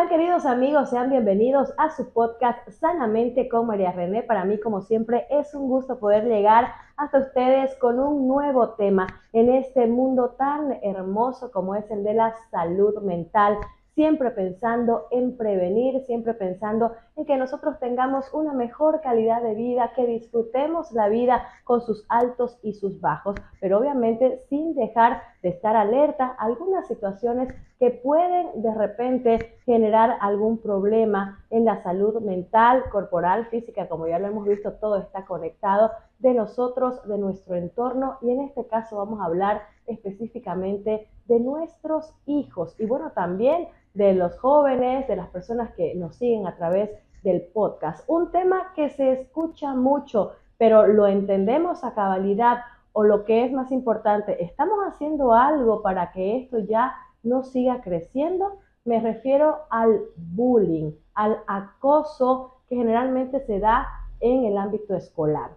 tal, queridos amigos? Sean bienvenidos a su podcast Sanamente con María René. Para mí, como siempre, es un gusto poder llegar hasta ustedes con un nuevo tema en este mundo tan hermoso como es el de la salud mental. Siempre pensando en prevenir, siempre pensando en que nosotros tengamos una mejor calidad de vida, que disfrutemos la vida con sus altos y sus bajos, pero obviamente sin dejar de estar alerta a algunas situaciones que pueden de repente generar algún problema en la salud mental, corporal, física. Como ya lo hemos visto, todo está conectado, de nosotros, de nuestro entorno, y en este caso vamos a hablar específicamente de nuestros hijos y bueno, también de los jóvenes, de las personas que nos siguen a través del podcast. Un tema que se escucha mucho, pero ¿lo entendemos a cabalidad? O lo que es más importante, ¿estamos haciendo algo para que esto ya no siga creciendo? Me refiero al bullying, al acoso que generalmente se da en el ámbito escolar.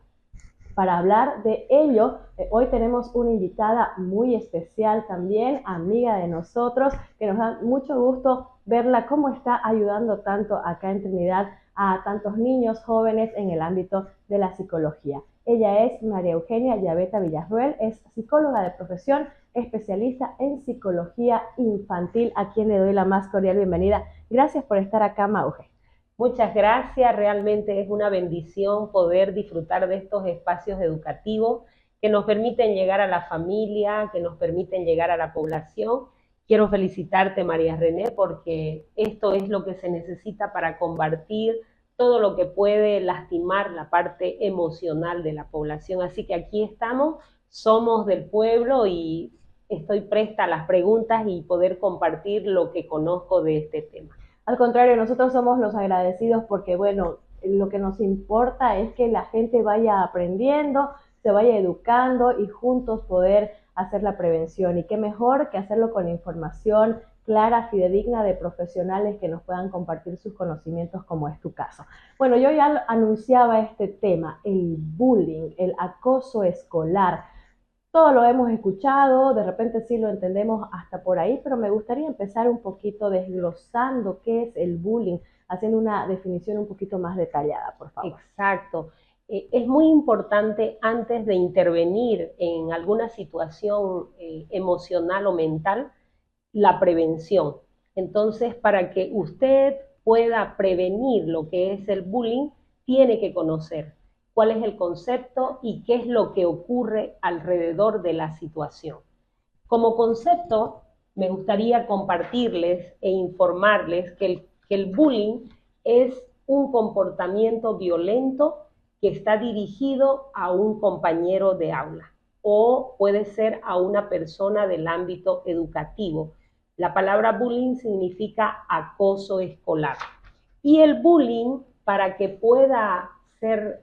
Para hablar de ello, hoy tenemos una invitada muy especial también, amiga de nosotros, que nos da mucho gusto verla cómo está ayudando tanto acá en Trinidad a tantos niños, jóvenes en el ámbito de la psicología. Ella es María Eugenia Llaveta Villarruel, es psicóloga de profesión, especialista en psicología infantil, a quien le doy la más cordial bienvenida. Gracias por estar acá, Mauge. Muchas gracias, realmente es una bendición poder disfrutar de estos espacios educativos que nos permiten llegar a la familia, que nos permiten llegar a la población. Quiero felicitarte, María René, porque esto es lo que se necesita para combatir todo lo que puede lastimar la parte emocional de la población. Así que aquí estamos, somos del pueblo y estoy presta a las preguntas y poder compartir lo que conozco de este tema. Al contrario, nosotros somos los agradecidos porque, bueno, lo que nos importa es que la gente vaya aprendiendo, se vaya educando y juntos poder hacer la prevención. Y qué mejor que hacerlo con información clara, fidedigna de profesionales que nos puedan compartir sus conocimientos, como es tu caso. Bueno, yo ya anunciaba este tema, el bullying, el acoso escolar. Todo lo hemos escuchado, de repente sí lo entendemos hasta por ahí, pero me gustaría empezar un poquito desglosando qué es el bullying, haciendo una definición un poquito más detallada, por favor. Exacto. Es muy importante, antes de intervenir en alguna situación emocional o mental, la prevención. Entonces, para que usted pueda prevenir lo que es el bullying, tiene que conocer cuál es el concepto y qué es lo que ocurre alrededor de la situación. Como concepto, me gustaría compartirles e informarles que el bullying es un comportamiento violento que está dirigido a un compañero de aula o puede ser a una persona del ámbito educativo. La palabra bullying significa acoso escolar. Y el bullying, para que pueda ser,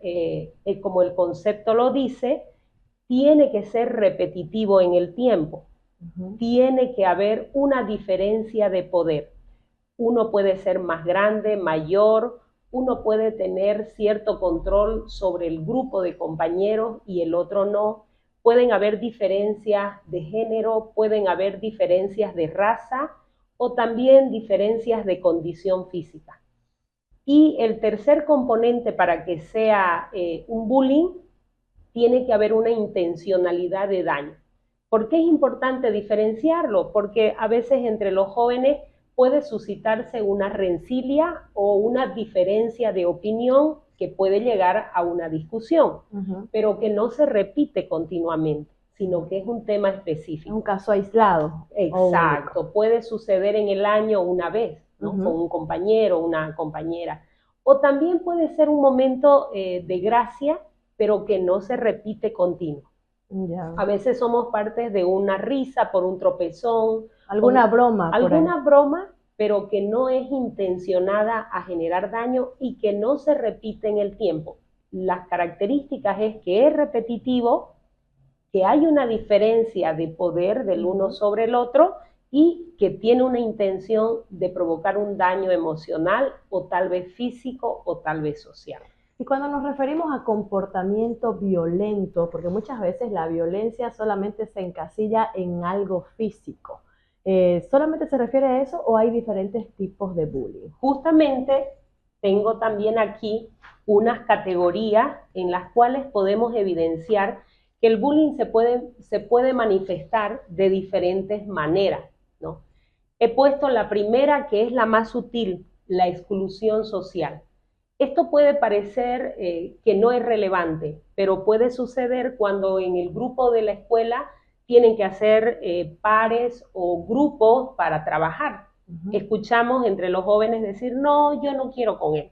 como el concepto lo dice, tiene que ser repetitivo en el tiempo. Tiene que haber una diferencia de poder. Uno puede ser más grande, mayor, uno puede tener cierto control sobre el grupo de compañeros y el otro no. Pueden haber diferencias de género, pueden haber diferencias de raza o también diferencias de condición física. Y el tercer componente para que sea un bullying, tiene que haber una intencionalidad de daño. ¿Por qué es importante diferenciarlo? Porque a veces entre los jóvenes puede suscitarse una rencilla o una diferencia de opinión que puede llegar a una discusión, pero que no se repite continuamente, sino que es un tema específico. Un caso aislado. Exacto, puede suceder en el año una vez, ¿no? Con un compañero, una compañera. O también puede ser un momento de gracia, pero que no se repite continuo. A veces somos parte de una risa por un tropezón. Alguna broma. Alguna broma, pero que no es intencionada a generar daño y que no se repite en el tiempo. Las características es que es repetitivo, que hay una diferencia de poder del uno sobre el otro y que tiene una intención de provocar un daño emocional o tal vez físico o tal vez social. Y cuando nos referimos a comportamiento violento, porque muchas veces la violencia solamente se encasilla en algo físico, ¿Solamente se refiere a eso o hay diferentes tipos de bullying? Justamente tengo también aquí unas categorías en las cuales podemos evidenciar que el bullying se puede manifestar de diferentes maneras, ¿no? He puesto la primera, que es la más sutil, la exclusión social. Esto puede parecer que no es relevante, pero puede suceder cuando en el grupo de la escuela tienen que hacer pares o grupos para trabajar. Escuchamos entre los jóvenes decir, no, yo no quiero con él.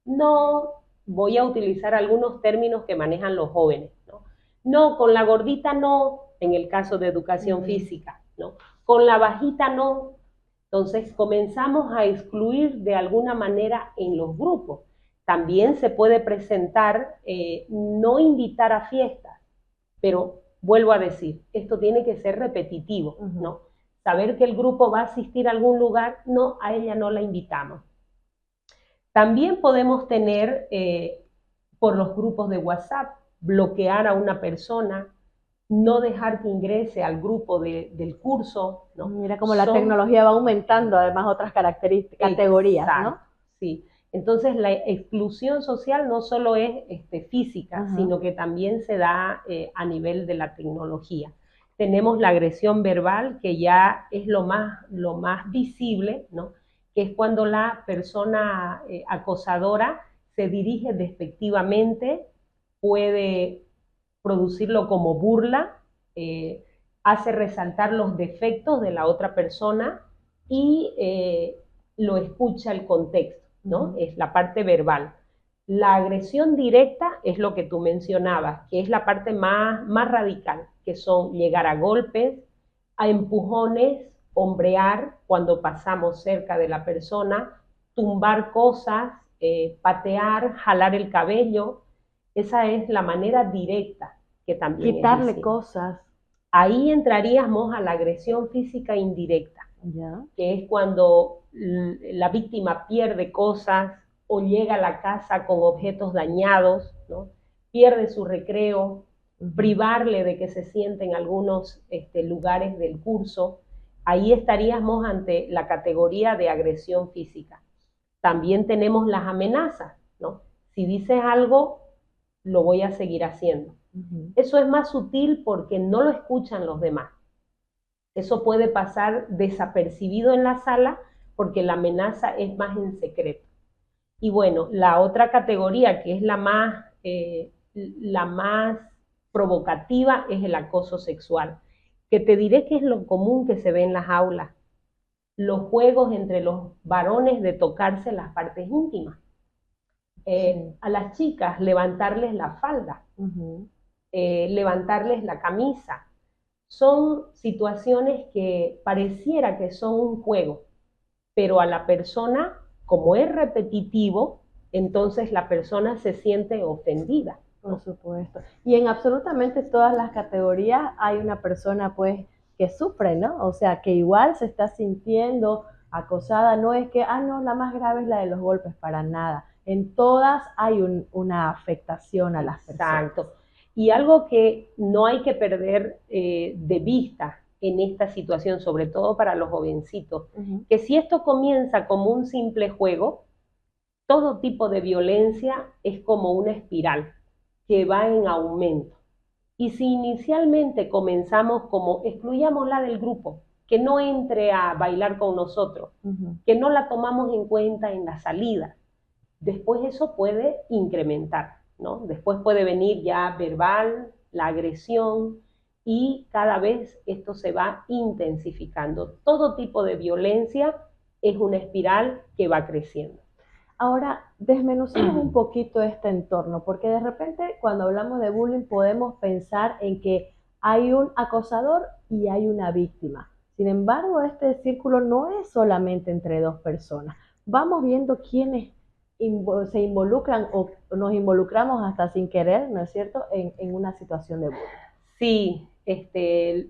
No, voy a utilizar algunos términos que manejan los jóvenes, ¿no? No, con la gordita no, en el caso de educación física, ¿no? Con la bajita no. Entonces comenzamos a excluir de alguna manera en los grupos. También se puede presentar, no invitar a fiestas, pero vuelvo a decir, esto tiene que ser repetitivo, ¿no? Saber que el grupo va a asistir a algún lugar, no, a ella no la invitamos. También podemos tener, por los grupos de WhatsApp, bloquear a una persona, no dejar que ingrese al grupo del curso, ¿no? Mira cómo la tecnología va aumentando además otras características, categorías, ¿no? Sí. Entonces la exclusión social no solo es física, sino que también se da a nivel de la tecnología. Tenemos la agresión verbal, que ya es lo más visible, ¿no? Que es cuando la persona acosadora se dirige despectivamente, puede producirlo como burla, hace resaltar los defectos de la otra persona y lo escucha el contexto, ¿no? Es la parte verbal. La agresión directa es lo que tú mencionabas, que es la parte más radical, que son llegar a golpes, a empujones, hombrear cuando pasamos cerca de la persona, tumbar cosas, patear, jalar el cabello. Esa es la manera directa que también quitarle cosas. Ahí entraríamos a la agresión física indirecta, que es cuando la víctima pierde cosas o llega a la casa con objetos dañados, ¿no? Pierde su recreo, privarle de que se siente en algunos lugares del curso. Ahí estaríamos ante la categoría de agresión física. También tenemos las amenazas, ¿no? Si dices algo, lo voy a seguir haciendo. Eso es más sutil porque no lo escuchan los demás. Eso puede pasar desapercibido en la sala porque la amenaza es más en secreto. Y bueno, la otra categoría, que es la más provocativa, es el acoso sexual, que te diré que es lo común que se ve en las aulas. Los juegos entre los varones de tocarse las partes íntimas. A las chicas levantarles la falda, levantarles la camisa. Son situaciones que pareciera que son un juego, pero a la persona, como es repetitivo, entonces la persona se siente ofendida. Por supuesto. Y en absolutamente todas las categorías hay una persona pues que sufre, ¿no? O sea, que igual se está sintiendo acosada. No es que, no, la más grave es la de los golpes, para nada. En todas hay una afectación a las personas. Exacto. Y algo que no hay que perder de vista en esta situación, sobre todo para los jovencitos, que si esto comienza como un simple juego, todo tipo de violencia es como una espiral que va en aumento. Y si inicialmente comenzamos como excluyámosla del grupo, que no entre a bailar con nosotros, que no la tomamos en cuenta en la salida, después eso puede incrementar, ¿no? Después puede venir ya verbal, la agresión, y cada vez esto se va intensificando. Todo tipo de violencia es una espiral que va creciendo. Ahora, desmenucemos un poquito este entorno, porque de repente cuando hablamos de bullying podemos pensar en que hay un acosador y hay una víctima. Sin embargo, este círculo no es solamente entre dos personas. Vamos viendo quiénes se involucran o nos involucramos hasta sin querer, ¿no es cierto?, en una situación de bullying. Sí,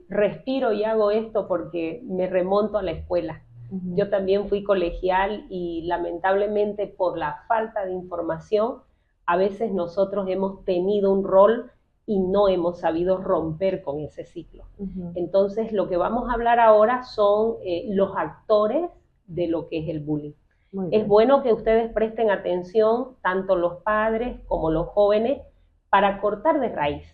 respiro y hago esto porque me remonto a la escuela. Yo también fui colegial y lamentablemente por la falta de información, a veces nosotros hemos tenido un rol y no hemos sabido romper con ese ciclo. Entonces, lo que vamos a hablar ahora son los actores de lo que es el bullying. Es bueno que ustedes presten atención, tanto los padres como los jóvenes, para cortar de raíz.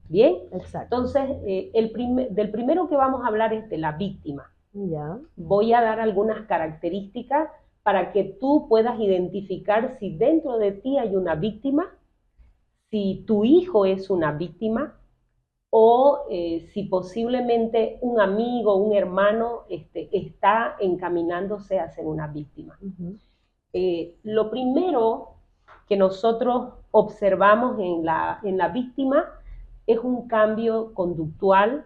¿Bien? Exacto. Entonces, del primero que vamos a hablar es de la víctima. Ya. Voy a dar algunas características para que tú puedas identificar si dentro de ti hay una víctima, si tu hijo es una víctima, o si posiblemente un amigo, un hermano está encaminándose a ser una víctima. Lo primero que nosotros observamos en la víctima es un cambio conductual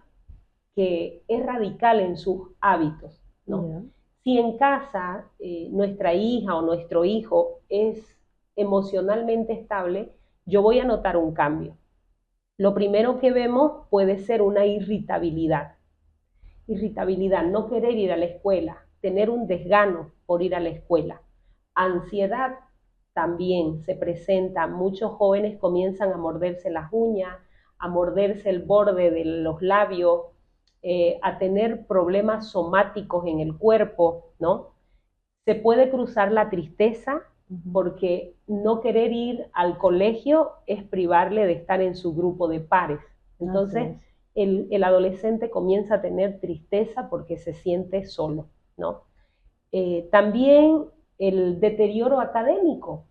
que es radical en sus hábitos, ¿no? Si en casa nuestra hija o nuestro hijo es emocionalmente estable, yo voy a notar un cambio. Lo primero que vemos puede ser una irritabilidad. Irritabilidad, no querer ir a la escuela, tener un desgano por ir a la escuela. Ansiedad también se presenta. Muchos jóvenes comienzan a morderse las uñas, a morderse el borde de los labios, a tener problemas somáticos en el cuerpo, ¿no? Se puede cruzar la tristeza, porque no querer ir al colegio es privarle de estar en su grupo de pares. Entonces, el adolescente comienza a tener tristeza porque se siente solo, ¿no? También el deterioro académico.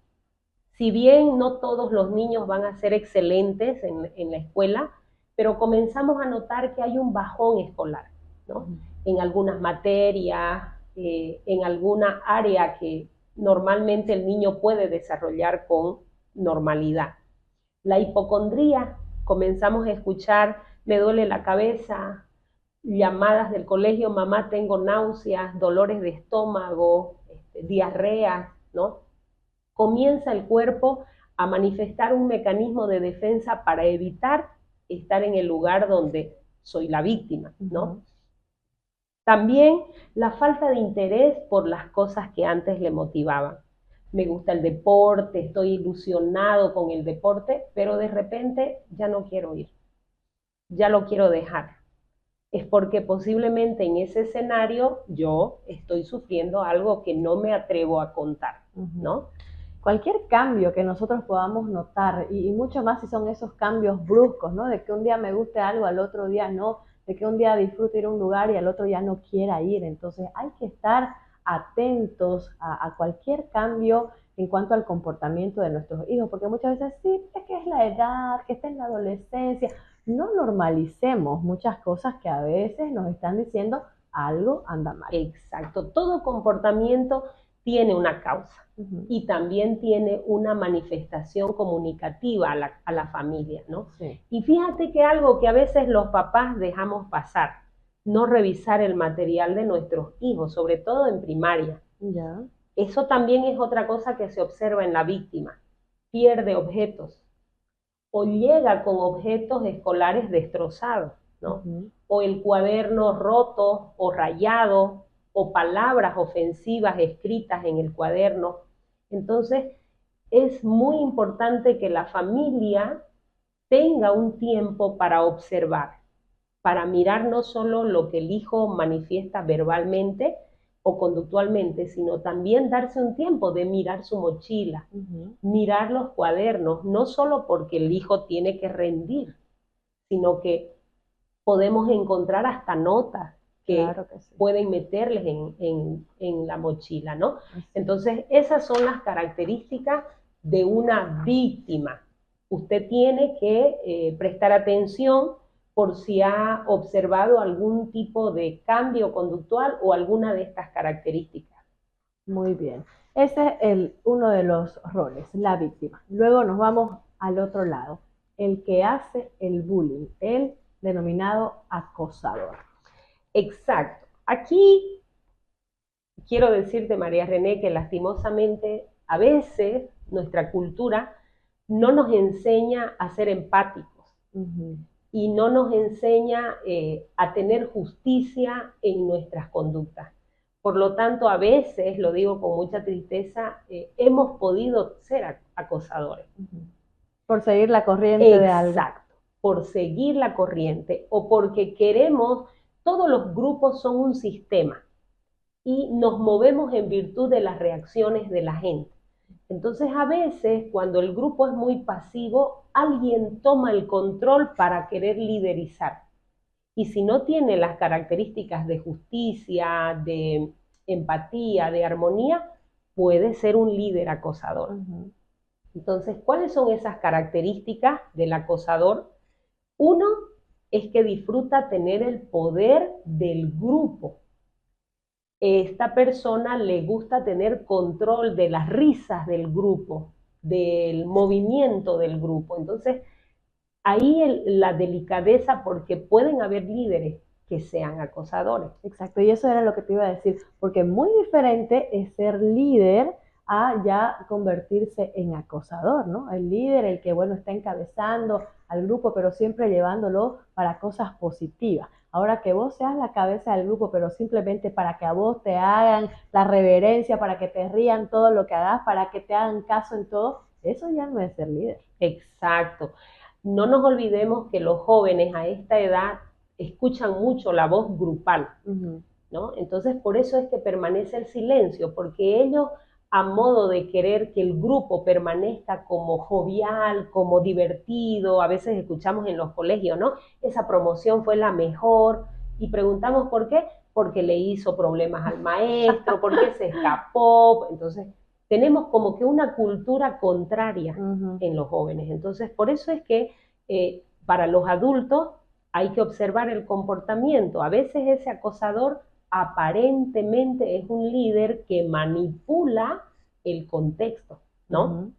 Si bien no todos los niños van a ser excelentes en la escuela, pero comenzamos a notar que hay un bajón escolar, ¿no? En algunas materias, en alguna área que normalmente el niño puede desarrollar con normalidad. La hipocondría, comenzamos a escuchar, me duele la cabeza, llamadas del colegio, mamá, tengo náuseas, dolores de estómago, diarreas, ¿no? Comienza el cuerpo a manifestar un mecanismo de defensa para evitar estar en el lugar donde soy la víctima, ¿no? También la falta de interés por las cosas que antes le motivaban. Me gusta el deporte, estoy ilusionado con el deporte, pero de repente ya no quiero ir, ya lo quiero dejar. Es porque posiblemente en ese escenario yo estoy sufriendo algo que no me atrevo a contar, ¿no? Cualquier cambio que nosotros podamos notar, y mucho más si son esos cambios bruscos, ¿no? De que un día me guste algo, al otro día no, de que un día disfrute ir a un lugar y al otro ya no quiera ir. Entonces hay que estar atentos a cualquier cambio en cuanto al comportamiento de nuestros hijos, porque muchas veces sí, es que es la edad, que está en la adolescencia. No normalicemos muchas cosas que a veces nos están diciendo algo anda mal. Exacto, todo comportamiento tiene una causa y también tiene una manifestación comunicativa a la familia, ¿no? Sí. Y fíjate que algo que a veces los papás dejamos pasar, no revisar el material de nuestros hijos, sobre todo en primaria. Ya. Eso también es otra cosa que se observa en la víctima. Pierde objetos o llega con objetos escolares destrozados, ¿no? O el cuaderno roto o rayado, o palabras ofensivas escritas en el cuaderno. Entonces, es muy importante que la familia tenga un tiempo para observar, para mirar no solo lo que el hijo manifiesta verbalmente o conductualmente, sino también darse un tiempo de mirar su mochila, mirar los cuadernos, no solo porque el hijo tiene que rendir, sino que podemos encontrar hasta notas que sí, pueden meterles en la mochila, ¿no? Sí. Entonces, esas son las características de una víctima. Usted tiene que prestar atención por si ha observado algún tipo de cambio conductual o alguna de estas características. Muy bien. Este es uno de los roles, la víctima. Luego nos vamos al otro lado, el que hace el bullying, el denominado acosador. Exacto. Aquí quiero decirte, María René, que lastimosamente a veces nuestra cultura no nos enseña a ser empáticos y no nos enseña a tener justicia en nuestras conductas. Por lo tanto, a veces, lo digo con mucha tristeza, hemos podido ser acosadores. Por seguir la corriente de algo. Exacto. por seguir la corriente o porque queremos, todos los grupos son un sistema y nos movemos en virtud de las reacciones de la gente. Entonces, a veces, cuando el grupo es muy pasivo, alguien toma el control para querer liderizar. Y si no tiene las características de justicia, de empatía, de armonía, puede ser un líder acosador. Entonces, ¿cuáles son esas características del acosador? Uno es que disfruta tener el poder del grupo. Esta persona le gusta tener control de las risas del grupo, del movimiento del grupo. Entonces, ahí la delicadeza, porque pueden haber líderes que sean acosadores. Exacto, y eso era lo que te iba a decir, porque muy diferente es ser líder a ya convertirse en acosador, ¿no? El líder, el que, bueno, está encabezando al grupo, pero siempre llevándolo para cosas positivas. Ahora que vos seas la cabeza del grupo, pero simplemente para que a vos te hagan la reverencia, para que te rían todo lo que hagas, para que te hagan caso en todo, eso ya no es ser líder. Exacto. No nos olvidemos que los jóvenes a esta edad escuchan mucho la voz grupal, ¿no? Entonces, por eso es que permanece el silencio, porque ellos, a modo de querer que el grupo permanezca como jovial, como divertido, a veces escuchamos en los colegios, ¿no? Esa promoción fue la mejor, y preguntamos ¿por qué? Porque le hizo problemas al maestro, porque se escapó. Entonces, tenemos como que una cultura contraria en los jóvenes. Entonces, por eso es que para los adultos hay que observar el comportamiento. A veces ese acosador aparentemente es un líder que manipula el contexto, ¿no?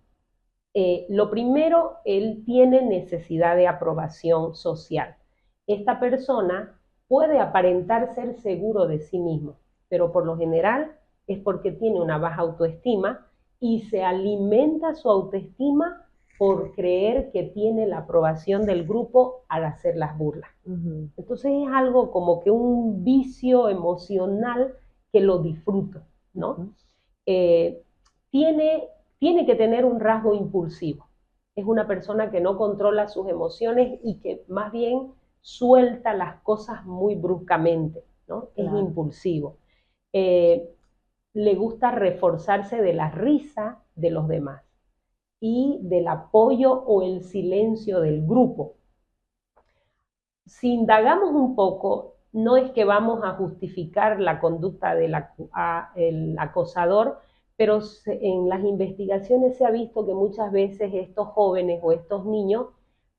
Lo primero, él tiene necesidad de aprobación social. Esta persona puede aparentar ser seguro de sí mismo, pero por lo general es porque tiene una baja autoestima y se alimenta su autoestima por creer que tiene la aprobación del grupo al hacer las burlas. Entonces es algo como que un vicio emocional que lo disfruto, ¿no? Tiene que tener un rasgo impulsivo. Es una persona que no controla sus emociones y que más bien suelta las cosas muy bruscamente, ¿no? Claro. Es impulsivo. Le gusta reforzarse de la risa de los demás y del apoyo o el silencio del grupo. Si indagamos un poco, no es que vamos a justificar la conducta del acosador, pero en las investigaciones se ha visto que muchas veces estos jóvenes o estos niños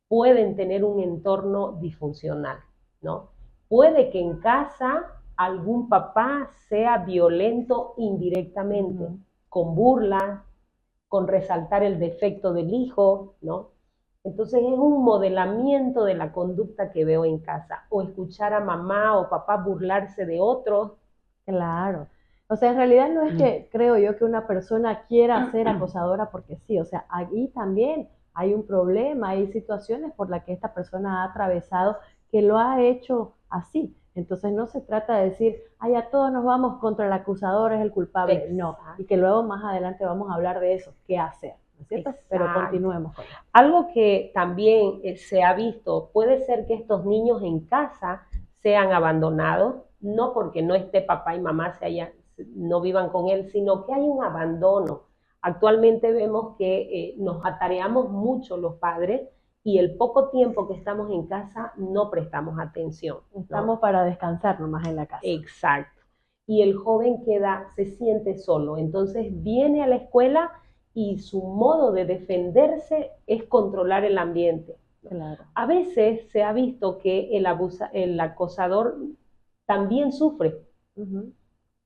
pueden tener un entorno disfuncional, ¿no? Puede que en casa algún papá sea violento indirectamente, con burlas, con resaltar el defecto del hijo, ¿no? Entonces es un modelamiento de la conducta que veo en casa, o escuchar a mamá o papá burlarse de otros. Claro. O sea, en realidad no es que creo yo que una persona quiera ser acosadora porque sí, o sea, ahí también hay un problema, hay situaciones por las que esta persona ha atravesado que lo ha hecho así. Entonces no se trata de decir, ay, a todos nos vamos contra el acusador, es el culpable. Exacto. No, y que luego más adelante vamos a hablar de eso, qué hacer, ¿no es cierto? Exacto. Pero continuemos con eso. Algo que también se ha visto, puede ser que estos niños en casa sean abandonados, no porque no esté papá y mamá no vivan con él, sino que hay un abandono. Actualmente vemos que nos atareamos mucho los padres y el poco tiempo que estamos en casa no prestamos atención, ¿no? Estamos para descansar nomás en la casa. Exacto. Y el joven se siente solo, entonces viene a la escuela y su modo de defenderse es controlar el ambiente. Claro. A veces se ha visto que el acosador también sufre,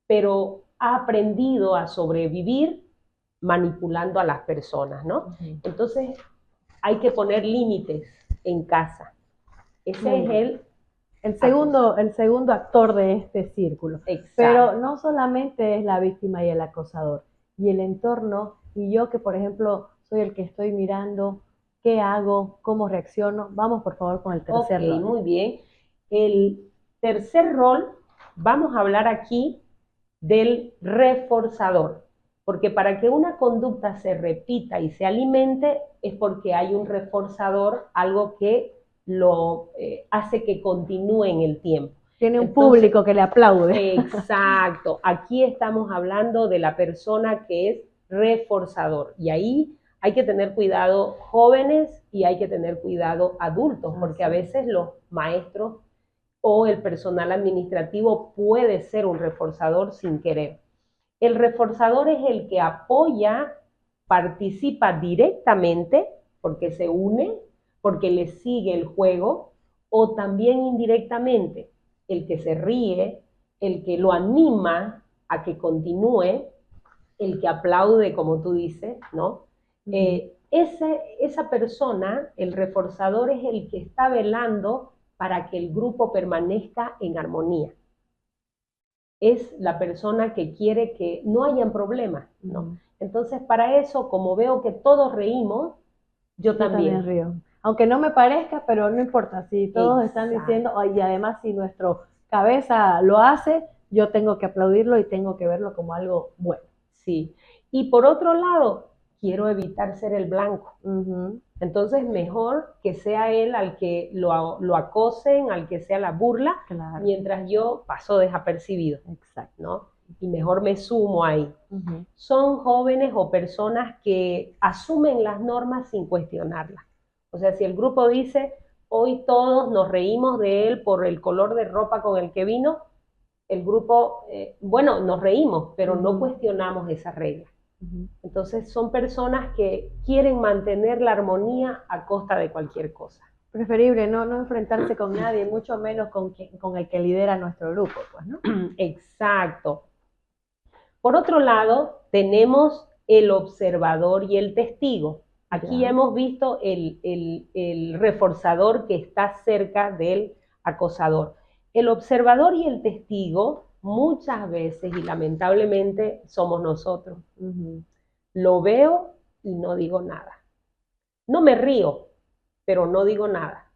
pero ha aprendido a sobrevivir manipulando a las personas, ¿no? Entonces hay que poner límites en casa. Ese es el segundo actor de este círculo. Exacto. Pero no solamente es la víctima y el acosador, y el entorno, y yo que por ejemplo soy el que estoy mirando, ¿qué hago? ¿Cómo reacciono? Vamos por favor con el tercer rol. Muy bien. El tercer rol, vamos a hablar aquí del reforzador, porque para que una conducta se repita y se alimente es porque hay un reforzador, algo que lo hace que continúe en el tiempo. Tiene un público que le aplaude. Exacto. Aquí estamos hablando de la persona que es reforzador. Y ahí hay que tener cuidado jóvenes y hay que tener cuidado adultos, porque a veces los maestros o el personal administrativo puede ser un reforzador sin querer. El reforzador es el que apoya, participa directamente, porque se une, porque le sigue el juego, o también indirectamente, el que se ríe, el que lo anima a que continúe, el que aplaude, como tú dices, ¿no? Esa persona, el reforzador, es el que está velando para que el grupo permanezca en armonía. Es la persona que quiere que no hayan problemas, ¿no? Entonces, para eso, como veo que todos reímos, yo también río. Aunque no me parezca, pero no importa, si todos están diciendo, y además si nuestro cabeza lo hace, yo tengo que aplaudirlo y tengo que verlo como algo bueno. Sí, y por otro lado, quiero evitar ser el blanco. Entonces, mejor que sea él al que lo acosen, al que sea la burla, mientras yo paso desapercibido. Exacto. ¿No? Y mejor me sumo ahí. Son jóvenes o personas que asumen las normas sin cuestionarlas. O sea, si el grupo dice, hoy todos nos reímos de él por el color de ropa con el que vino, el grupo, bueno, nos reímos, pero no cuestionamos esa regla. Entonces son personas que quieren mantener la armonía a costa de cualquier cosa. Preferible no enfrentarse con nadie, mucho menos con el que lidera nuestro grupo, pues, ¿no? Exacto. Por otro lado, tenemos el observador y el testigo. Aquí ya hemos visto el reforzador que está cerca del acosador. El observador y el testigo muchas veces y lamentablemente somos nosotros. Lo veo y no digo nada. No me río, pero no digo nada.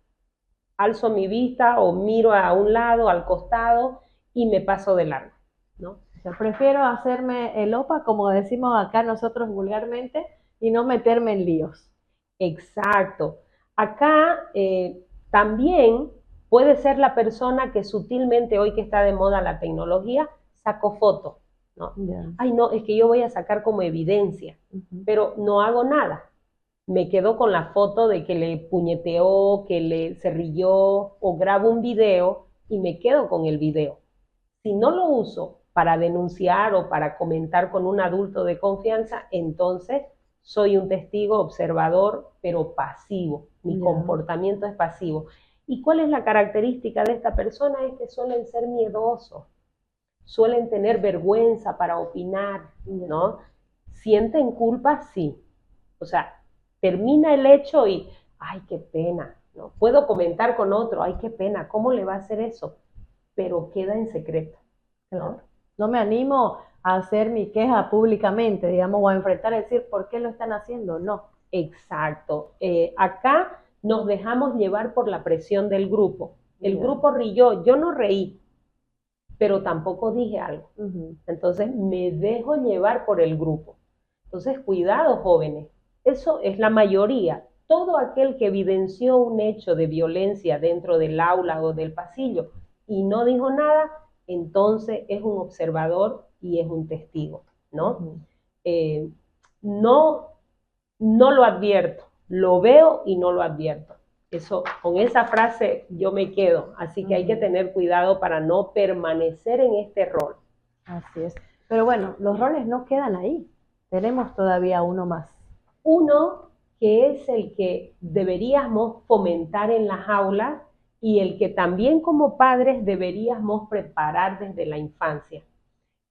Alzo mi vista o miro a un lado, al costado y me paso de largo, ¿no? O sea, prefiero hacerme el opa, como decimos acá nosotros vulgarmente, y no meterme en líos. Exacto. Acá también puede ser la persona que sutilmente, hoy que está de moda la tecnología, sacó fotos, ¿no? Ay, no, es que yo voy a sacar como evidencia, pero no hago nada. Me quedo con la foto de que le puñeteó, que se rió, o grabo un video y me quedo con el video. Si no lo uso para denunciar o para comentar con un adulto de confianza, entonces soy un testigo observador, pero pasivo. Mi comportamiento es pasivo. ¿Y cuál es la característica de esta persona? Es que suelen ser miedosos, suelen tener vergüenza para opinar, ¿no? ¿Sienten culpa? Sí. O sea, termina el hecho y, ay, qué pena, ¿no? Puedo comentar con otro, ay, qué pena, ¿cómo le va a hacer eso? Pero queda en secreto, ¿no? No me animo a hacer mi queja públicamente, digamos, o a enfrentar, a decir, ¿por qué lo están haciendo? No. Exacto. Acá nos dejamos llevar por la presión del grupo. El grupo rió, yo no reí, pero tampoco dije algo. Entonces me dejo llevar por el grupo. Entonces, cuidado, jóvenes. Eso es la mayoría. Todo aquel que evidenció un hecho de violencia dentro del aula o del pasillo y no dijo nada, entonces es un observador y es un testigo, ¿no? No lo advierto, lo veo y no lo advierto. Eso, con esa frase yo me quedo, así que hay que tener cuidado para no permanecer en este rol. Así es. Pero bueno, los roles no quedan ahí. Tenemos todavía uno más. Uno que es el que deberíamos fomentar en las aulas y el que también como padres deberíamos preparar desde la infancia.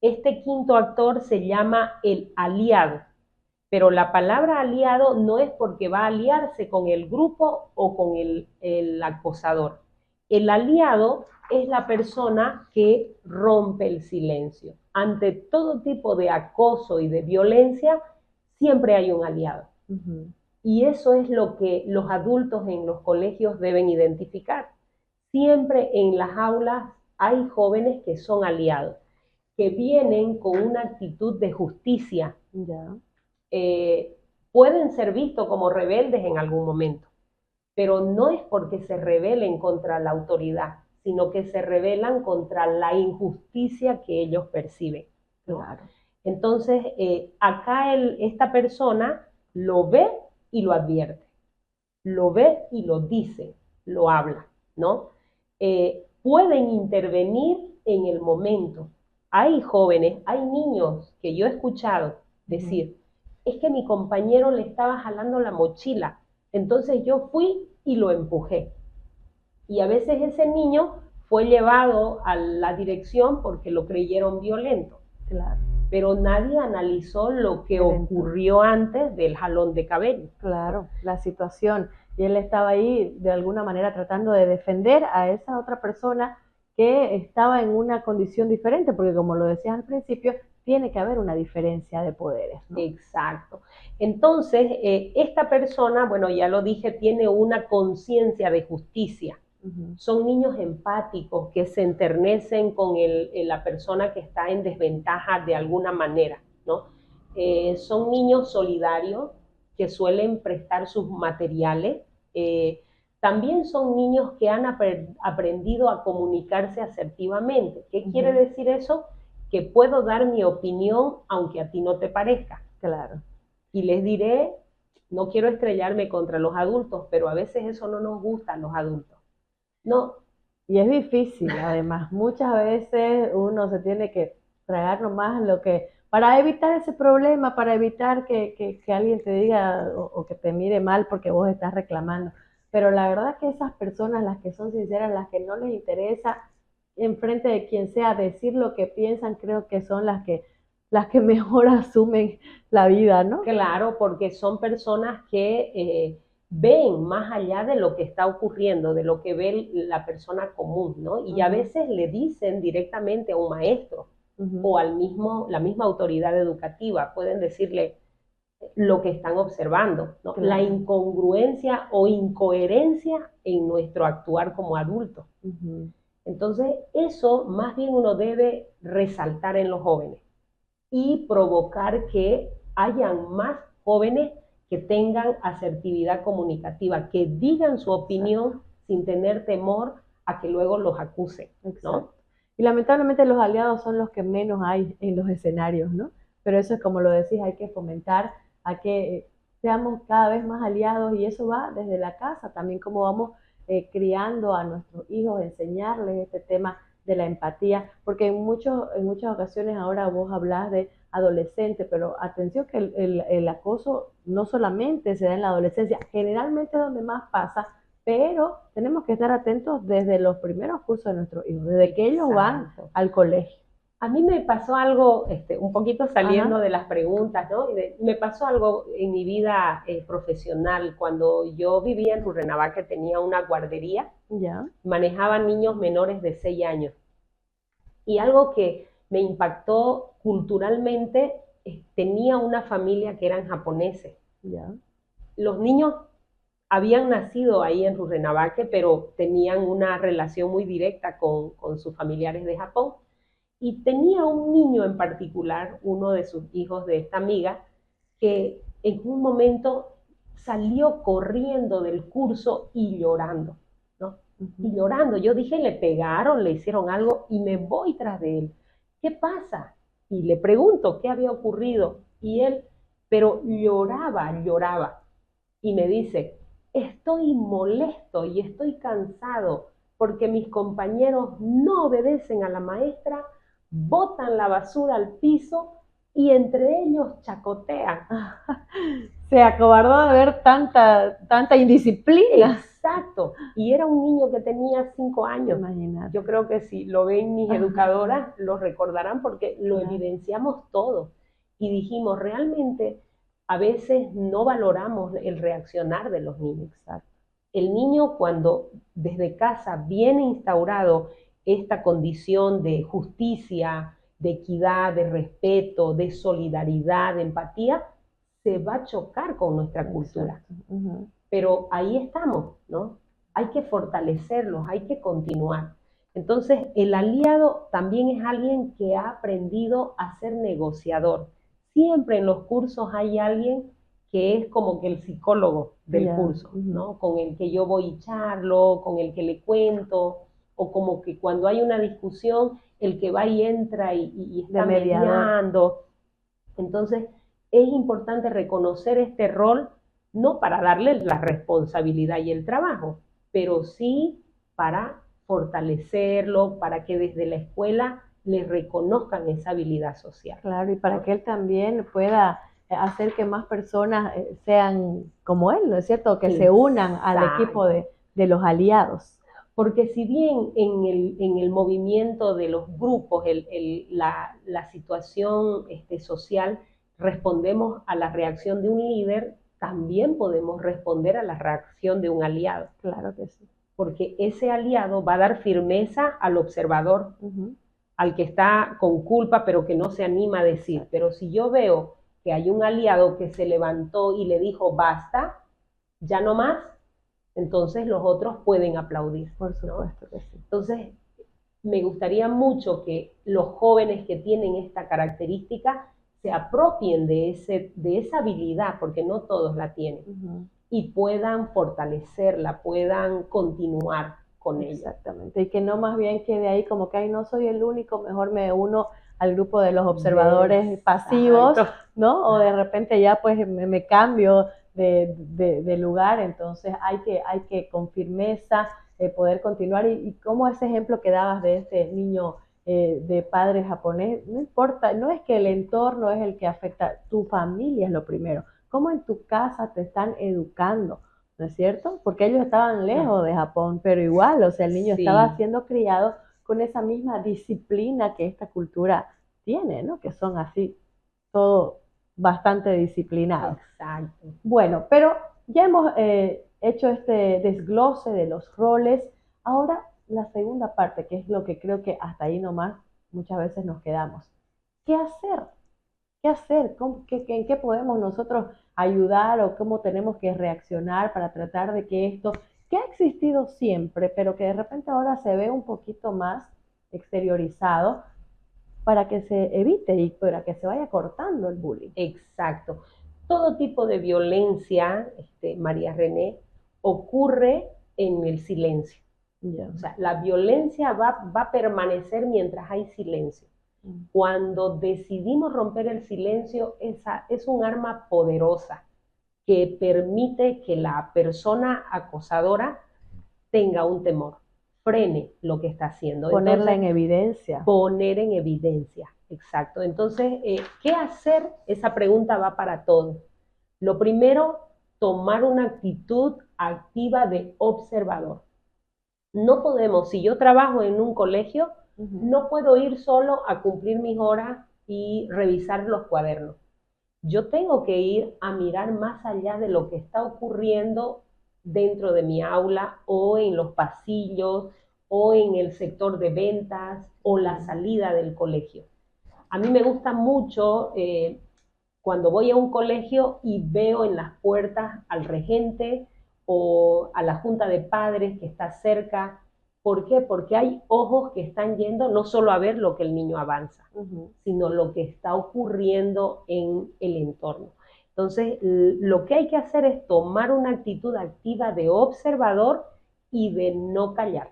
Este quinto actor se llama el aliado, pero la palabra aliado no es porque va a aliarse con el grupo o con el acosador. El aliado es la persona que rompe el silencio. Ante todo tipo de acoso y de violencia, siempre hay un aliado. Y eso es lo que los adultos en los colegios deben identificar. Siempre en las aulas hay jóvenes que son aliados, que vienen con una actitud de justicia. Pueden ser vistos como rebeldes en algún momento, pero no es porque se rebelen contra la autoridad, sino que se rebelan contra la injusticia que ellos perciben, ¿no? Claro. Entonces, acá esta persona lo ve y lo advierte, lo ve y lo dice, lo habla, ¿no? Pueden intervenir en el momento. Hay jóvenes, hay niños que yo he escuchado decir, es que mi compañero le estaba jalando la mochila, entonces yo fui y lo empujé. Y a veces ese niño fue llevado a la dirección porque lo creyeron violento. Claro. Pero nadie analizó lo que ocurrió antes del jalón de cabello. Claro, la situación. Y él estaba ahí de alguna manera tratando de defender a esa otra persona que estaba en una condición diferente, porque como lo decías al principio, tiene que haber una diferencia de poderes, ¿no? Exacto. Entonces, esta persona, bueno, ya lo dije, tiene una conciencia de justicia. Son niños empáticos que se enternecen con la persona que está en desventaja de alguna manera, ¿no? Son niños solidarios que suelen prestar sus materiales. También son niños que han aprendido a comunicarse asertivamente. ¿Qué quiere decir eso? Que puedo dar mi opinión aunque a ti no te parezca. Claro. Y les diré, no quiero estrellarme contra los adultos, pero a veces eso no nos gusta a los adultos. No. Y es difícil, además. Muchas veces uno se tiene que tragar nomás lo que, para evitar ese problema, para evitar que alguien te diga o que te mire mal porque vos estás reclamando. Pero la verdad que esas personas, las que son sinceras, las que no les interesa enfrente de quien sea decir lo que piensan, creo que son las que mejor asumen la vida, ¿no? Claro, porque son personas que ven más allá de lo que está ocurriendo, de lo que ve la persona común, ¿no? Y a veces le dicen directamente a un maestro o la misma autoridad educativa, pueden decirle lo que están observando, ¿no? Claro. La incongruencia o incoherencia en nuestro actuar como adultos. Entonces, eso más bien uno debe resaltar en los jóvenes y provocar que hayan más jóvenes que tengan asertividad comunicativa, que digan su opinión sin tener temor a que luego los acusen, ¿no? Y lamentablemente los aliados son los que menos hay en los escenarios, ¿no? Pero eso es como lo decís, hay que fomentar a que seamos cada vez más aliados y eso va desde la casa, también como vamos criando a nuestros hijos, enseñarles este tema de la empatía, porque en muchas ocasiones ahora vos hablas de adolescente, pero atención que el acoso no solamente se da en la adolescencia, generalmente es donde más pasa, pero tenemos que estar atentos desde los primeros cursos de nuestros hijos, desde que ellos van al colegio. A mí me pasó algo, un poquito saliendo de las preguntas, ¿no? Me pasó algo en mi vida profesional. Cuando yo vivía en Rurrenabaque, tenía una guardería, manejaba niños menores de 6 años. Y algo que me impactó culturalmente, tenía una familia que eran japoneses. Los niños habían nacido ahí en Rurrenabaque, pero tenían una relación muy directa con sus familiares de Japón. Y tenía un niño en particular, uno de sus hijos de esta amiga, que en un momento salió corriendo del curso y llorando, ¿no? Y llorando. Yo dije, le pegaron, le hicieron algo y me voy tras de él. ¿Qué pasa? Y le pregunto qué había ocurrido. Y él, pero lloraba. Y me dice, estoy molesto y estoy cansado porque mis compañeros no obedecen a la maestra, botan la basura al piso y entre ellos chacotean. Se acobardó de ver tanta indisciplina. Exacto. Y era un niño que tenía 5 años. Imagínate. Yo creo que si lo ven mis educadoras, lo recordarán porque lo evidenciamos todo. Y dijimos, realmente a veces no valoramos el reaccionar de los niños. Exacto. El niño, cuando desde casa viene instaurado esta condición de justicia, de equidad, de respeto, de solidaridad, de empatía, se va a chocar con nuestra cultura. Pero ahí estamos, ¿no? Hay que fortalecerlos, hay que continuar. Entonces, el aliado también es alguien que ha aprendido a ser negociador. Siempre en los cursos hay alguien que es como que el psicólogo del Ya, curso, ¿no? Con el que yo voy y charlo, con el que le cuento, o como que cuando hay una discusión, el que va y entra y de está mediador. mediando. Entonces, es importante reconocer este rol, no para darle la responsabilidad y el trabajo, pero sí para fortalecerlo, para que desde la escuela le reconozcan esa habilidad social. Claro, y para ¿no? que él también pueda hacer que más personas sean como él, ¿no es cierto? Que se unan al equipo Exacto. de los aliados. Porque si bien en el movimiento de los grupos, la situación social, respondemos a la reacción de un líder, también podemos responder a la reacción de un aliado. Claro que sí. Porque ese aliado va a dar firmeza al observador, al que está con culpa, pero que no se anima a decir. Pero si yo veo que hay un aliado que se levantó y le dijo, basta, ya no más, entonces los otros pueden aplaudir. Por ¿no? supuesto que sí. Entonces, me gustaría mucho que los jóvenes que tienen esta característica se apropien de esa habilidad, porque no todos la tienen, y puedan fortalecerla, puedan continuar con ella. Exactamente, y que no más bien quede ahí como que, ay, no soy el único, mejor me uno al grupo de los observadores pasivos, ¿no? O de repente ya pues me cambio de lugar, entonces hay que con firmeza poder continuar. Y como ese ejemplo que dabas de este niño de padre japonés, no importa, no es que el entorno es el que afecta, tu familia es lo primero, cómo en tu casa te están educando, ¿no es cierto? Porque ellos estaban lejos de Japón, pero igual, o sea, el niño estaba siendo criado con esa misma disciplina que esta cultura tiene, ¿no? Que son así, todo bastante disciplinados. Exacto. Bueno, pero ya hemos hecho este desglose de los roles. Ahora la segunda parte, que es lo que creo que hasta ahí nomás muchas veces nos quedamos. ¿Qué hacer? ¿Qué hacer? ¿En qué podemos nosotros ayudar o cómo tenemos que reaccionar para tratar de que esto, que ha existido siempre, pero que de repente ahora se ve un poquito más exteriorizado, para que se evite y para que se vaya cortando el bullying? Exacto. Todo tipo de violencia, María René, ocurre en el silencio. O sea, la violencia va a permanecer mientras hay silencio. Cuando decidimos romper el silencio, esa es un arma poderosa que permite que la persona acosadora tenga un temor, frene lo que está haciendo. Ponerla en evidencia. Poner en evidencia, exacto. Entonces, ¿qué hacer? Esa pregunta va para todos. Lo primero, tomar una actitud activa de observador. No podemos, si yo trabajo en un colegio, no puedo ir solo a cumplir mis horas y revisar los cuadernos. Yo tengo que ir a mirar más allá de lo que está ocurriendo dentro de mi aula o en los pasillos o en el sector de ventas o la salida del colegio. A mí me gusta mucho cuando voy a un colegio y veo en las puertas al regente o a la junta de padres que está cerca. ¿Por qué? Porque hay ojos que están yendo no solo a ver lo que el niño avanza, sino lo que está ocurriendo en el entorno. Entonces, lo que hay que hacer es tomar una actitud activa de observador y de no callar.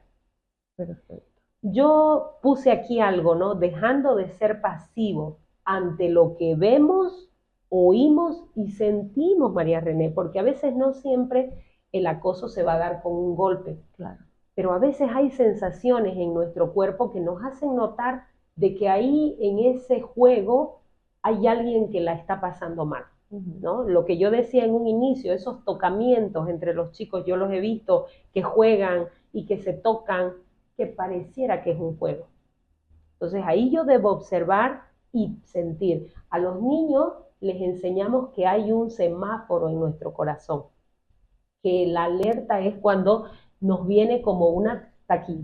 Perfecto. Yo puse aquí algo, ¿no? Dejando de ser pasivo ante lo que vemos, oímos y sentimos, María René, porque a veces no siempre el acoso se va a dar con un golpe. Claro. Pero a veces hay sensaciones en nuestro cuerpo que nos hacen notar de que ahí en ese juego hay alguien que la está pasando mal, ¿no? Lo que yo decía en un inicio, esos tocamientos entre los chicos, yo los he visto que juegan y que se tocan, que pareciera que es un juego. Entonces ahí yo debo observar y sentir. A los niños les enseñamos que hay un semáforo en nuestro corazón, que la alerta es cuando nos viene como una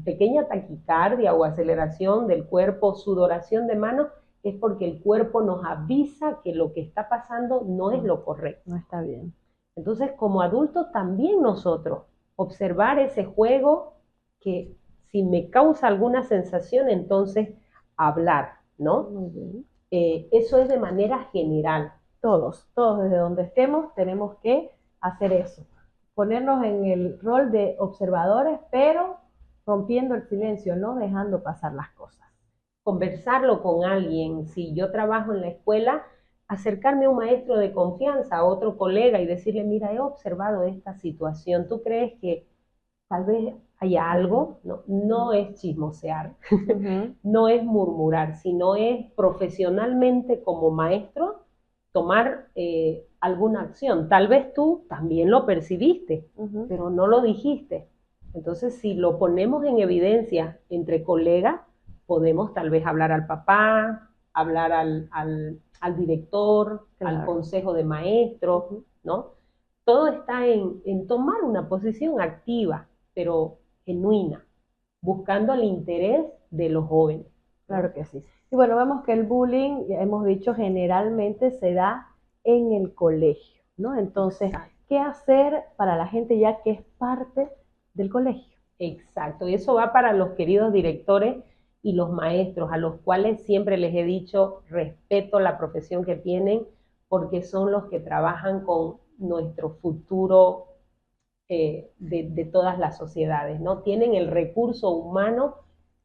pequeña taquicardia o aceleración del cuerpo, sudoración de manos, es porque el cuerpo nos avisa que lo que está pasando no es lo correcto. No está bien. Entonces, como adultos, también nosotros, observar ese juego que si me causa alguna sensación, entonces hablar, ¿no? Muy bien. Eso es de manera general. todos desde donde estemos tenemos que hacer eso, ponernos en el rol de observadores, pero rompiendo el silencio, no dejando pasar las cosas. Conversarlo con alguien. Si yo trabajo en la escuela, acercarme a un maestro de confianza, a otro colega y decirle, mira, he observado esta situación, ¿tú crees que tal vez haya algo? No, no es chismosear, no es murmurar, sino es profesionalmente como maestro tomar alguna acción. Tal vez tú también lo percibiste, pero no lo dijiste. Entonces, si lo ponemos en evidencia entre colegas, podemos tal vez hablar al papá, hablar al director, al consejo de maestros, ¿no? Todo está en tomar una posición activa, pero genuina, buscando el interés de los jóvenes. Claro que sí. Y bueno, vemos que el bullying, ya hemos dicho, generalmente se da en el colegio, ¿no? Entonces, ¿qué hacer para la gente ya que es parte del colegio? Exacto, y eso va para los queridos directores y los maestros, a los cuales siempre les he dicho, respeto la profesión que tienen, porque son los que trabajan con nuestro futuro de todas las sociedades, ¿no? Tienen el recurso humano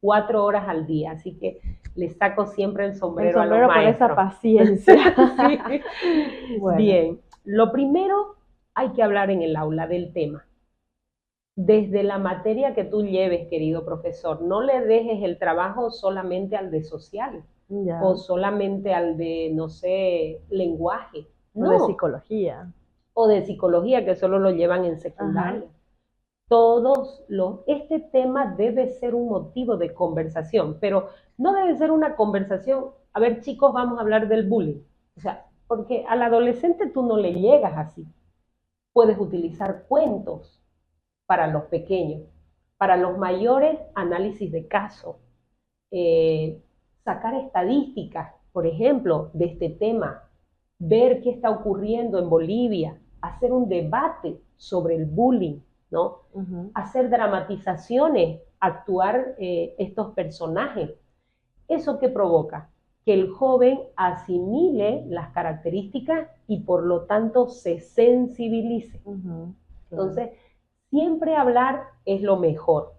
4 horas al día, así que les saco siempre el sombrero a los maestros. Por esa paciencia. Sí. Bueno. Bien, lo primero hay que hablar en el aula del tema. Desde la materia que tú lleves, querido profesor, no le dejes el trabajo solamente al de social o solamente al de, no sé, lenguaje. No. De psicología. O de psicología, que solo lo llevan en secundaria. Este tema debe ser un motivo de conversación, pero no debe ser una conversación, a ver chicos, vamos a hablar del bullying. O sea, porque al adolescente tú no le llegas así. Puedes utilizar cuentos para los pequeños, para los mayores, análisis de caso, sacar estadísticas, por ejemplo, de este tema, ver qué está ocurriendo en Bolivia, hacer un debate sobre el bullying, ¿no? Hacer dramatizaciones, actuar estos personajes. ¿Eso qué provoca? Que el joven asimile las características y por lo tanto se sensibilice. Entonces, siempre hablar es lo mejor.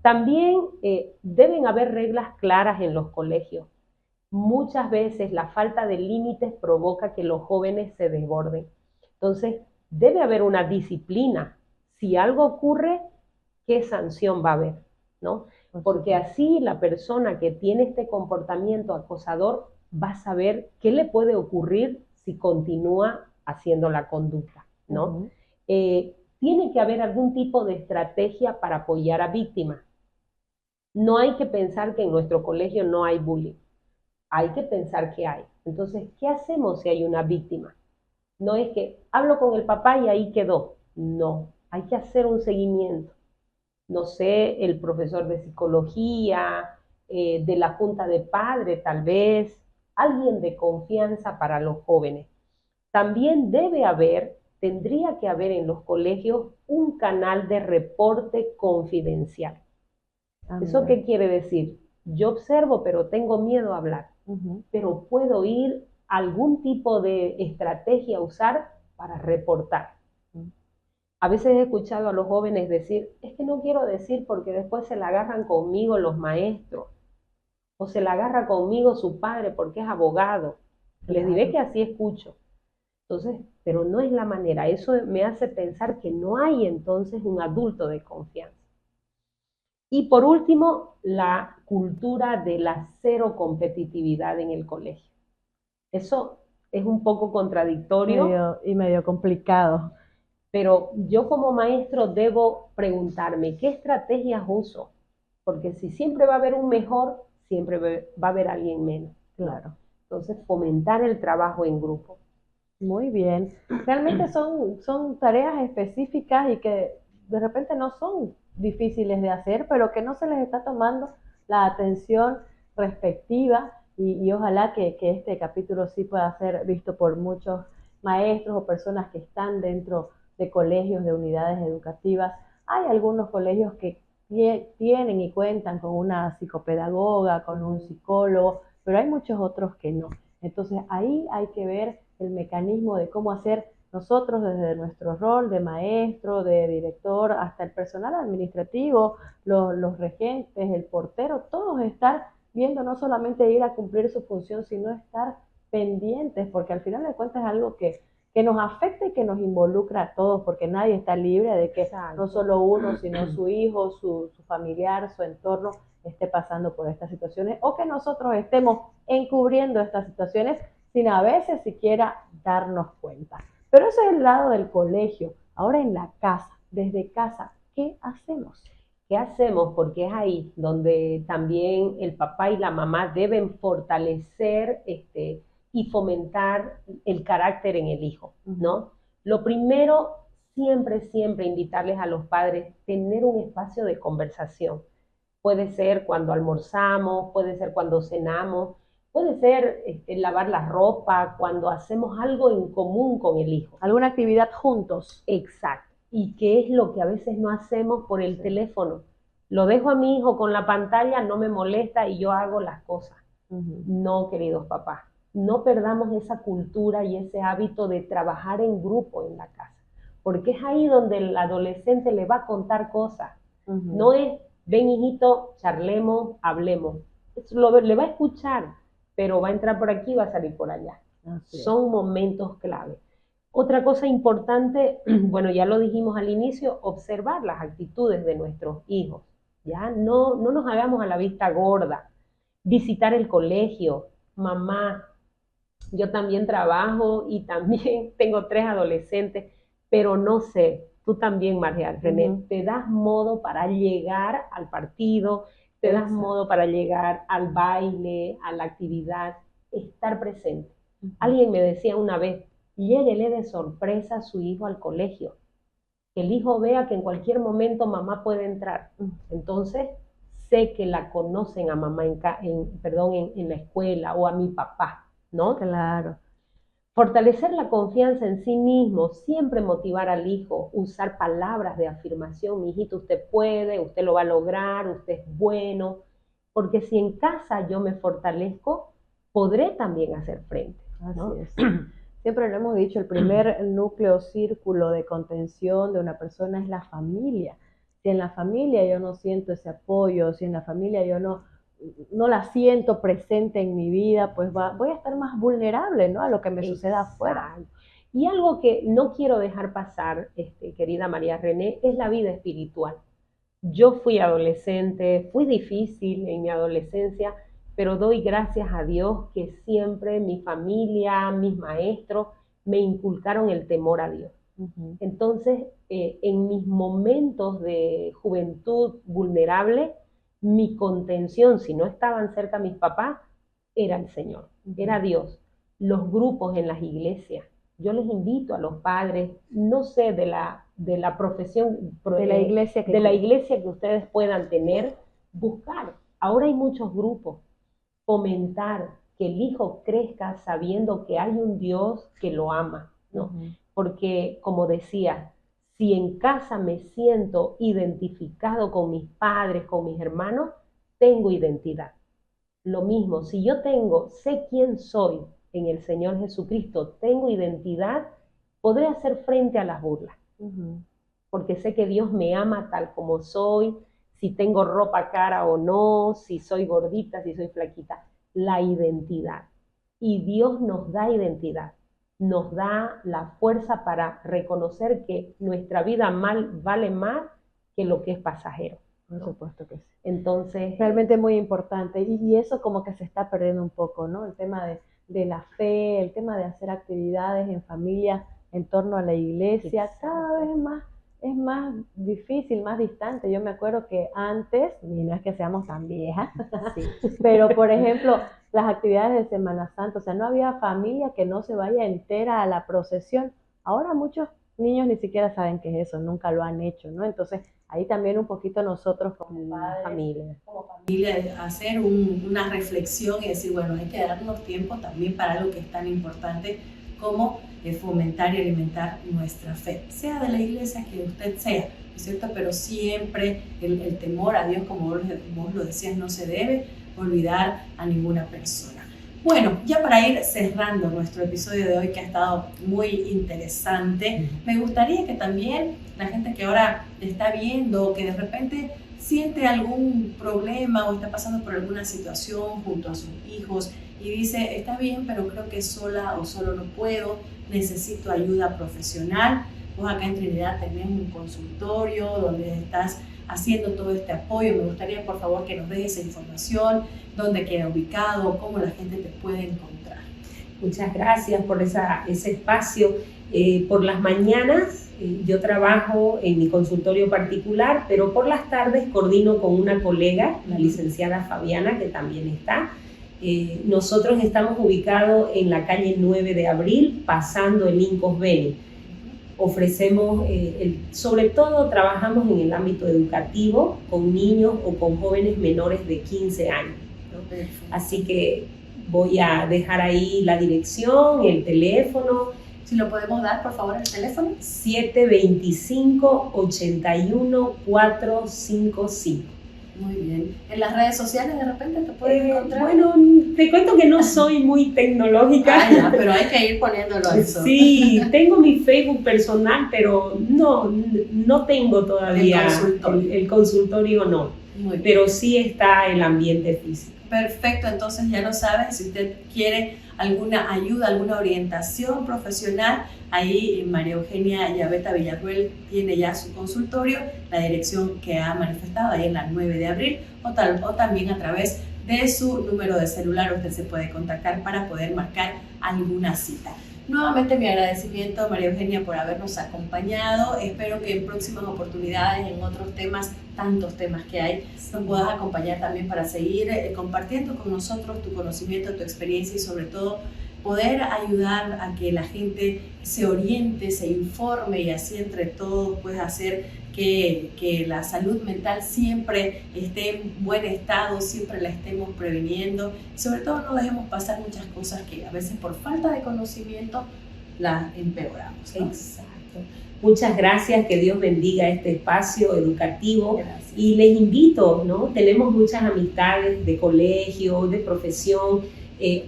También deben haber reglas claras en los colegios. Muchas veces la falta de límites provoca que los jóvenes se desborden. Entonces, debe haber una disciplina. Si algo ocurre, ¿qué sanción va a haber? ¿No? Porque así la persona que tiene este comportamiento acosador va a saber qué le puede ocurrir si continúa haciendo la conducta, ¿no? Tiene que haber algún tipo de estrategia para apoyar a víctimas. No hay que pensar que en nuestro colegio no hay bullying. Hay que pensar que hay. Entonces, ¿qué hacemos si hay una víctima? No es que hablo con el papá y ahí quedó. No, hay que hacer un seguimiento. No sé, el profesor de psicología, de la junta de padres tal vez, alguien de confianza para los jóvenes. También tendría que haber en los colegios un canal de reporte confidencial. ¿Eso qué quiere decir? Yo observo, pero tengo miedo a hablar. Pero puedo ir a algún tipo de estrategia a usar para reportar. A veces he escuchado a los jóvenes decir, es que no quiero decir porque después se la agarran conmigo los maestros, o se la agarra conmigo su padre porque es abogado. Les diré que así escucho. Entonces, pero no es la manera. Eso me hace pensar que no hay entonces un adulto de confianza. Y por último, la cultura de la cero competitividad en el colegio. Eso es un poco contradictorio. Medio complicado. Pero yo como maestro debo preguntarme, ¿qué estrategias uso? Porque si siempre va a haber un mejor, siempre va a haber alguien menos. Claro. Entonces, fomentar el trabajo en grupo. Muy bien. Realmente son tareas específicas y que de repente no son difíciles de hacer, pero que no se les está tomando la atención respectiva y ojalá que este capítulo sí pueda ser visto por muchos maestros o personas que están dentro de colegios, de unidades educativas. Hay algunos colegios que tienen y cuentan con una psicopedagoga, con un psicólogo, pero hay muchos otros que no. Entonces ahí hay que ver el mecanismo de cómo hacer nosotros desde nuestro rol de maestro, de director, hasta el personal administrativo, los regentes, el portero, todos estar viendo no solamente ir a cumplir su función, sino estar pendientes, porque al final de cuentas es algo que nos afecta y que nos involucra a todos, porque nadie está libre de que no solo uno, sino su hijo, su familiar, su entorno esté pasando por estas situaciones, o que nosotros estemos encubriendo estas situaciones sin a veces siquiera darnos cuenta. Pero ese es el lado del colegio. Ahora en la casa, desde casa, ¿qué hacemos? ¿Qué hacemos? Porque es ahí donde también el papá y la mamá deben fortalecer y fomentar el carácter en el hijo, ¿no? Lo primero, siempre invitarles a los padres, tener un espacio de conversación. Puede ser cuando almorzamos, puede ser cuando cenamos, puede ser lavar la ropa, cuando hacemos algo en común con el hijo. Alguna actividad juntos. Exacto. Y qué es lo que a veces no hacemos por el teléfono. Lo dejo a mi hijo con la pantalla, no me molesta y yo hago las cosas. No, queridos papás, no perdamos esa cultura y ese hábito de trabajar en grupo en la casa, porque es ahí donde el adolescente le va a contar cosas. No es, ven hijito, charlemos, hablemos. Le va a escuchar, pero va a entrar por aquí y va a salir por allá. Son momentos clave. Otra cosa importante, bueno, ya lo dijimos al inicio, observar las actitudes de nuestros hijos. Ya no nos hagamos a la vista gorda. Visitar el colegio. Mamá, yo también trabajo y también tengo 3 adolescentes, pero no sé, tú también, María René, te das modo para llegar al partido, te das modo para llegar al baile, a la actividad, estar presente. Alguien me decía una vez, lléguele de sorpresa a su hijo al colegio. Que el hijo vea que en cualquier momento mamá puede entrar. Entonces, sé que la conocen a mamá en la escuela o a mi papá, ¿no? Claro. Fortalecer la confianza en sí mismo, siempre motivar al hijo, usar palabras de afirmación. Mi hijito, usted puede, usted lo va a lograr, usted es bueno. Porque si en casa yo me fortalezco, podré también hacer frente, ¿no? Así es. Siempre lo hemos dicho, el primer núcleo, círculo de contención de una persona es la familia. Si en la familia yo no siento ese apoyo, si en la familia yo no la siento presente en mi vida, pues voy a estar más vulnerable, ¿no?, a lo que me suceda afuera. Y algo que no quiero dejar pasar, querida María René, es la vida espiritual. Yo fui adolescente, fui difícil en mi adolescencia, pero doy gracias a Dios que siempre mi familia, mis maestros, me inculcaron el temor a Dios. Entonces, en mis momentos de juventud vulnerable, mi contención, si no estaban cerca mis papás, era el Señor, era Dios. Los grupos en las iglesias, yo les invito a los padres, no sé, de la profesión, de la iglesia que ustedes puedan tener, buscar. Ahora hay muchos grupos. Fomentar que el hijo crezca sabiendo que hay un Dios que lo ama, ¿no? Porque, como decía, si en casa me siento identificado con mis padres, con mis hermanos, tengo identidad. Lo mismo, si yo sé quién soy en el Señor Jesucristo, tengo identidad, podré hacer frente a las burlas. Porque sé que Dios me ama tal como soy, si tengo ropa cara o no, si soy gordita, si soy flaquita, la identidad. Y Dios nos da identidad, nos da la fuerza para reconocer que nuestra vida vale más que lo que es pasajero. Por supuesto que sí. Entonces, realmente muy importante. Y eso como que se está perdiendo un poco, ¿no? El tema de la fe, el tema de hacer actividades en familia en torno a la iglesia, cada vez más es más difícil, más distante. Yo me acuerdo que antes, y no es que seamos tan viejas, pero por ejemplo, las actividades de Semana Santa, o sea, no había familia que no se vaya entera a la procesión. Ahora muchos niños ni siquiera saben qué es eso, nunca lo han hecho, ¿no? Entonces, ahí también un poquito nosotros como padres, como familia, hacer una reflexión y decir, bueno, hay que darnos tiempo también para algo que es tan importante como fomentar y alimentar nuestra fe, sea de la iglesia que usted sea, ¿no es cierto? Pero siempre el temor a Dios, como vos lo decías, no se debe olvidar a ninguna persona. Bueno, ya para ir cerrando nuestro episodio de hoy, que ha estado muy interesante, me gustaría que también la gente que ahora está viendo, que de repente siente algún problema o está pasando por alguna situación junto a sus hijos y dice, está bien, pero creo que sola o solo no puedo, necesito ayuda profesional. Vos acá en Trinidad tenés un consultorio donde estás haciendo todo este apoyo. Me gustaría, por favor, que nos des esa información, dónde queda ubicado, cómo la gente te puede encontrar. Muchas gracias por ese espacio. Por las mañanas yo trabajo en mi consultorio particular, pero por las tardes coordino con una colega, la licenciada Fabiana, que también está. Nosotros estamos ubicados en la calle 9 de Abril, pasando el Incos Beni. Ofrecemos, sobre todo trabajamos en el ámbito educativo con niños o con jóvenes menores de 15 años, ¿no? Así que voy a dejar ahí la dirección, el teléfono. Si lo podemos dar, por favor, el teléfono. 725-81-455. Muy bien. ¿En las redes sociales de repente te pueden encontrar? Bueno, te cuento que no soy muy tecnológica. Ya, pero hay que ir poniéndolo eso. Sí, tengo mi Facebook personal, pero no tengo todavía el consultorio no. Muy bien. Pero sí está el ambiente físico. Perfecto, entonces ya lo saben, si usted quiere alguna ayuda, alguna orientación profesional, ahí María Eugenia Yaveta Villarruel tiene ya su consultorio, la dirección que ha manifestado ahí en la 9 de abril, o también a través de su número de celular usted se puede contactar para poder marcar alguna cita. Nuevamente mi agradecimiento, María Eugenia, por habernos acompañado. Espero que en próximas oportunidades, en otros temas, tantos temas que hay, nos puedas acompañar también para seguir compartiendo con nosotros tu conocimiento, tu experiencia y sobre todo poder ayudar a que la gente se oriente, se informe y así entre todos pues hacer que la salud mental siempre esté en buen estado, siempre la estemos previniendo y sobre todo no dejemos pasar muchas cosas que a veces por falta de conocimiento las empeoramos, ¿no? Exacto. Muchas gracias, que Dios bendiga este espacio educativo. Gracias. Y les invito, ¿no? Tenemos muchas amistades de colegio, de profesión,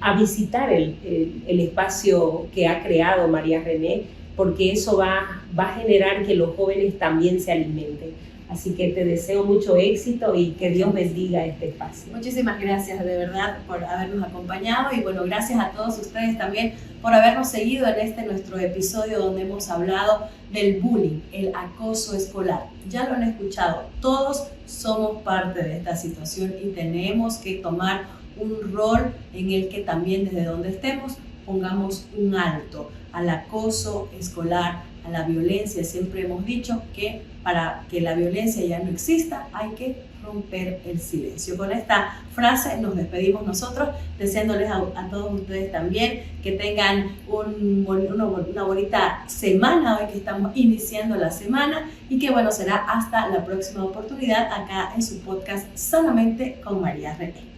a visitar el espacio que ha creado María René, porque eso va a generar que los jóvenes también se alimenten. Así que te deseo mucho éxito y que Dios bendiga este espacio. Muchísimas gracias de verdad por habernos acompañado y bueno, gracias a todos ustedes también por habernos seguido en este nuestro episodio donde hemos hablado del bullying, el acoso escolar. Ya lo han escuchado, todos somos parte de esta situación y tenemos que tomar un rol en el que también desde donde estemos pongamos un alto al acoso escolar, a la violencia. Siempre hemos dicho que para que la violencia ya no exista hay que romper el silencio. Con esta frase nos despedimos nosotros, deseándoles a todos ustedes también que tengan una bonita semana hoy que estamos iniciando la semana y que bueno, será hasta la próxima oportunidad acá en su podcast Sanamente con María René.